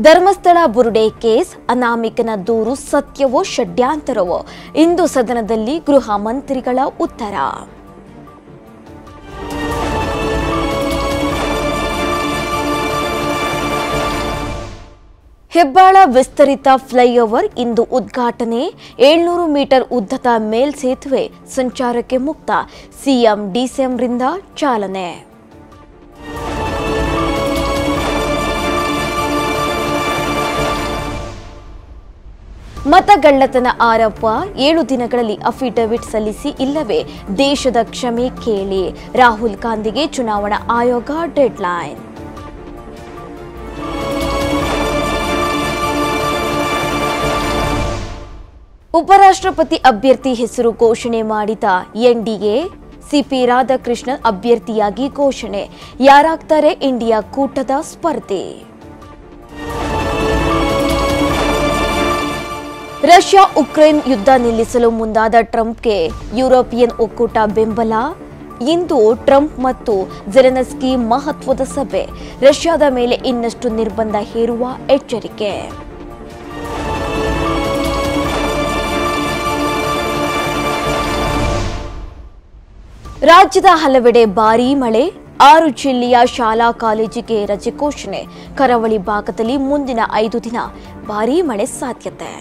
ಧರ್ಮಸ್ಥಳ ಬುರುಡೆ case ಅನಾಮಿಕನ ದೂರು ಸತ್ಯವೋ ಷಡ್ಯಂತರವೋ ಇಂದು ಸದನದಲ್ಲಿ ಗೃಹ ಮಂತ್ರಿಗಳ ಉತ್ತರ. ಹೆಬ್ಬಾಳ ವಿಸ್ತರಿತ ಫ್ಲೈಓವರ್ ಇಂದು ಉದ್ಘಾಟನೆ. 700 ಮೀಟರ್ ಉದ್ದದ ಮೇಲ್ಸೇತುವೆ ಸಂಚಾರಕ್ಕೆ ಮುಕ್ತ. ಸಿಎಂ ಡಿಸೆಂಬರ್ರಿಂದ ಚಾಲನೆ. ಮತಗಳ್ಳತನ ಆರೋಪ 7 ದಿನಗಳಲ್ಲಿ ಅಫಿಡವಿಟ್ ಸಲ್ಲಿಸಿ ಇಲ್ಲವೇ ದೇಶದ ಕ್ಷಮೆ ಕೇಳಿ. ರಾಹುಲ್ ಗಾಂಧಿಗೆ ಚುನಾವಣಾ ಆಯೋಗ ಡೆಡ್ಲೈನ್. ಉಪರಾಷ್ಟ್ರಪತಿ ಅಭ್ಯರ್ಥಿ ಹೆಸರು ಘೋಷಣೆ ಮಾಡಿದ ಎನ್ಡಿಎ. ಸಿಪಿ ರಾಧಾಕೃಷ್ಣನ್ ಅಭ್ಯರ್ಥಿಯಾಗಿ ಘೋಷಣೆ. ಯಾರಾಗ್ತಾರೆ ಇಂಡಿಯಾ ಕೂಟದ ಸ್ಪರ್ಧಿ? ರಷ್ಯಾ ಉಕ್ರೇನ್ ಯುದ್ಧ ನಿಲ್ಲಿಸಲು ಮುಂದಾದ ಟ್ರಂಪ್ಗೆ ಯುರೋಪಿಯನ್ ಒಕ್ಕೂಟ ಬೆಂಬಲ. ಇಂದು ಟ್ರಂಪ್ ಮತ್ತು ಜೆಲೆನ್ಸ್ಕಿ ಮಹತ್ವದ ಸಭೆ. ರಷ್ಯಾದ ಮೇಲೆ ಇನ್ನಷ್ಟು ನಿರ್ಬಂಧ ಹೇರುವ ಎಚ್ಚರಿಕೆ. ರಾಜ್ಯದ ಹಲವೆಡೆ ಭಾರೀ ಮಳೆ. 6 ಜಿಲ್ಲೆಯ ಶಾಲಾ ಕಾಲೇಜಿಗೆ ರಜೆ ಘೋಷಣೆ. ಕರಾವಳಿ ಭಾಗದಲ್ಲಿ ಮುಂದಿನ 5 ದಿನ ಭಾರೀ ಮಳೆ ಸಾಧ್ಯತೆ.